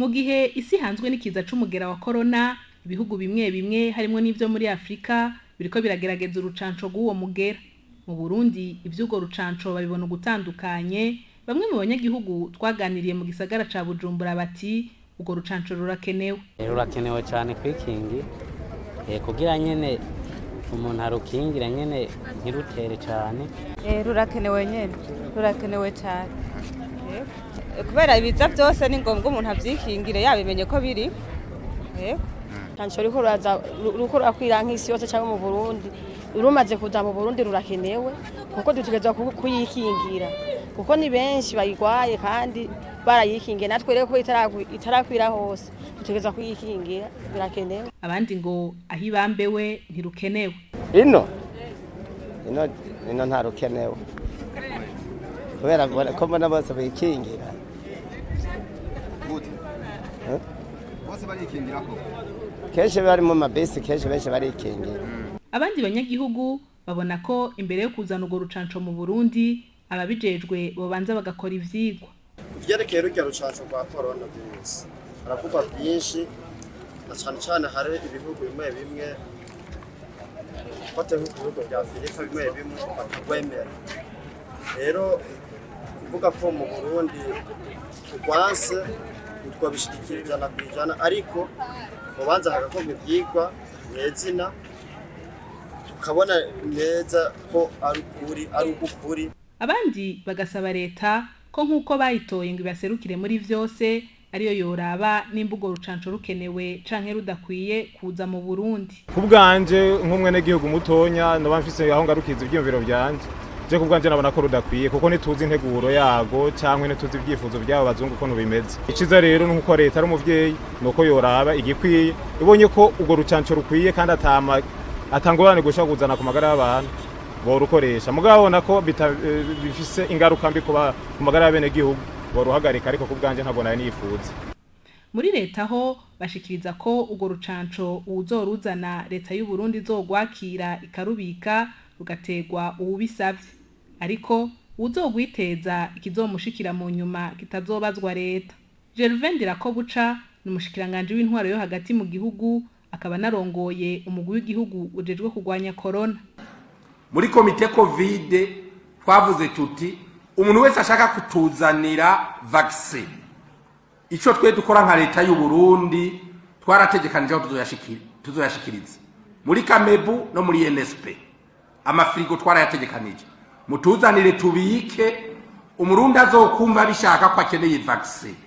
gihe isi hanzwe n'ikiza c'umugera wa corona, ibihugu bimwe bimwe harimo n'ivyo muri Afrika biriko biragerageza urucanco rw'uwo mugera. Mu Burundi ivy'ugo rucanco babibona gutandukanye. Bamwe mu banyagihugu twaganiriye mu gisagara ca Bujumbura bati ugo rucanco rurakenewe. Rurakenewe cyane kwikingi kugira nyene umuntu arukingira nyene ntirutere cyane. Rurakenewe cyane. Kubera ibiza byose ni ngombwa umuntu avyikingire yabimenye ko biri. Tancho riko rurakwira nk'isi yose cyangwa mu Burundi. Urumaze kuja mu Burundi rurakenewe kuko dutegerezwa kuyikingira. Kuko ni benshi bayigwaye kandi barayikingiye natwe rero ko itarakwira hose dutegerezwa kuyikingira birakenewe. Abandi ngo ahibambewe ntirukenewe. Ino nta rukenewe. Kubera ko mbona bose bayikingira. Bose barikingira ko. Kenshi bari mu mabisi, kenshi benshi barikingira. Abandi banyagihugu babona ko imbere yo kuzana ugo rucanco mu Burundi ababijejwe bobanza bagakora ivyigwa. Kuvyerekeye urya rucanco rwa coronavirus haravugwa byinshi na cyane hari ibihugu bimwe bimwe fate nk'ibihugu bya Afrika bimwe batagwemera. Rero kuvuga ko mu Burundi tugwanse twabishikirira na kwijana ariko ubanza hagakorwa ivyigwa nezina tukabona neza ko ari ukuri. Abandi bagasaba leta ko nkuko bayitoye ngo baserukire muri vyose ariyo yoraba n'imbugo rucanco rukenewe canke rudakwiye kuza mu Burundi. Kubwanje nk'umwene gihugu mutonya no bamfise aho ngarukiza ivyumviro byanje. Je kubwanje nabona ko rudakwiye kuko nituzi integuro yago canke nituzi ivyifuzo byabo bazungu ko nubimenze. Iciza rero nuko leta ari umuvyeyi nuko yoraba igikwiye ibonye ko ugo rucanco rukwiye kandi atangorane gushaka kuzana ku magara y'abantu. Borukoresha mugabo nako bifise ingaruka mbi ku magara y'abene gihugu boruhagarika ariko kubwanje ntabwo nayo nifuza. Muri leta ho bashikiriza ko ugo rucanco uzoruzana leta y'u Burundi zogwakira ikarubika rugategwa ubisavye ariko uzogwiteza ikizomushikira mu nyuma kitazobazwa leta. Gervain Dirakobuca n'umushikiranganje w'intwaro yo hagati mu gihugu akaba narongoye umugwi w'igihugu ujejwe kugwanya corona. Muri komite COVID twavuze tuti umuntu wese ashaka kutuzanira vaccine ico twe dukora nka leta y'u Burundi twarategekanije aho tuzoyashikiriza muri Kamebu no muri NSP amafrigo twarayategekanije mutuzanire tubike umurundi azokumva bishaka ko akeneye vaccine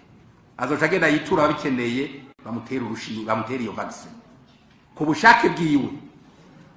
azocagenda yitura bikeneye bamutera urushinge bamutera iyo vaccine ku bushake bwiwe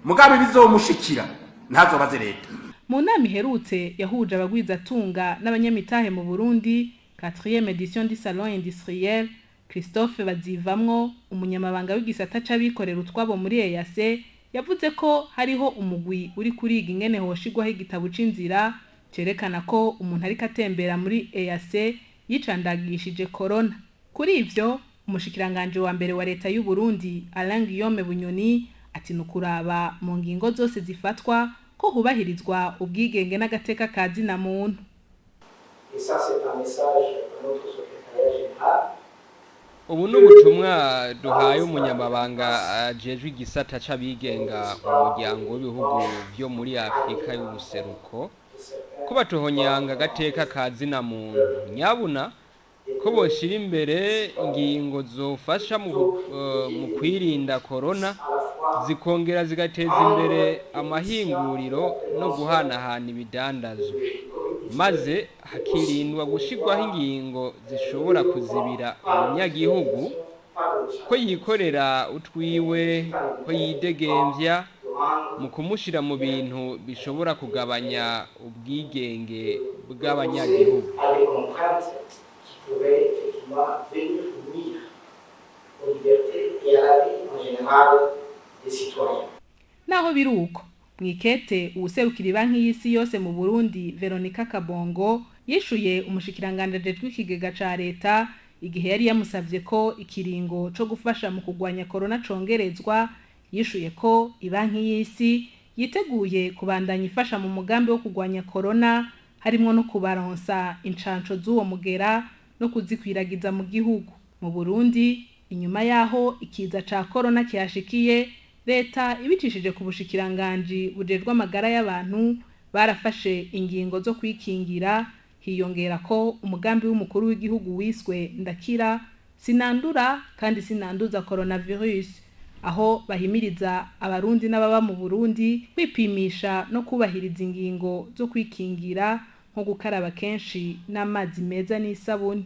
mugabe bizomushikira ntazobaze leta. Mu nama iherutse yahuje abagwizatunga n'abanyamitahe mu Burundi 4e edition du salon industriel Christophe Bazivamwo umunyamabanga w'igisata c'abikorera utwabo muri EAC yavuze ko hariho umugwi uri kuriga ingene hoshigwaho igitabo c'inzira cerekana ko umuntu ariko atembera muri EAC yicandagishije corona. Kuri ivyo umushikiranganje wa mbere wa leta y'u Burundi Alain Guillaume Bunyoni ati nukuraba mu ngingo zose zifatwa ko hubahirizwa ubwigenge n'agateka kazi na muntu. Ubu n'ubutumwa duhaye umunyamabanga ajejwe igisata c'abigenga mu muryango w'ibihugu byo muri Afrika y'ubuseruko ko batuhonyanga agateka kazi na muntu nyabuna ko boshira imbere ingingo zofasha mu kwirinda corona zikongera zigateza imbere amahinguriro no guhanahana ibidandazo maze hakirindwa gushigwaho ingingo zishobora kuzibira umunyagihugu ko yikorera utwiwe ko yidegemvya mu kumushira mu bintu bishobora kugabanya ubwigenge bw'abanyagihugu. Naho biruko mwikete userukira banki y'isi yose mu Burundi Veronica Kabongo yishuye umushikiranganje ajejwe ikigega ca leta igihe yari yamusavye ko ikiringo co gufasha mu kugwanya corona congerezwa. Yishuye ko ibanki y'isi yiteguye kubandanya ifasha mu mugambi wo kugwanya corona harimo no kubaronsa incanco z'uwo mugera no kuzikwiragiza mu gihugu. Mu Burundi inyuma yaho ikiza ca corona kihashikiye, leta ibicishije ku bushikiranganji bujejwe amagara y'abantu barafashe ingingo zo kwikingira, hiyongera ko umugambi w'umukuru w'igihugu wiswe ndakira sinandura kandi sinanduza coronavirus, aho bahimiriza abarundi n'ababa mu Burundi kwipimisha no kubahiriza ingingo zo kwikingira nko gukaraba kenshi n'amazi meza n'isabuni.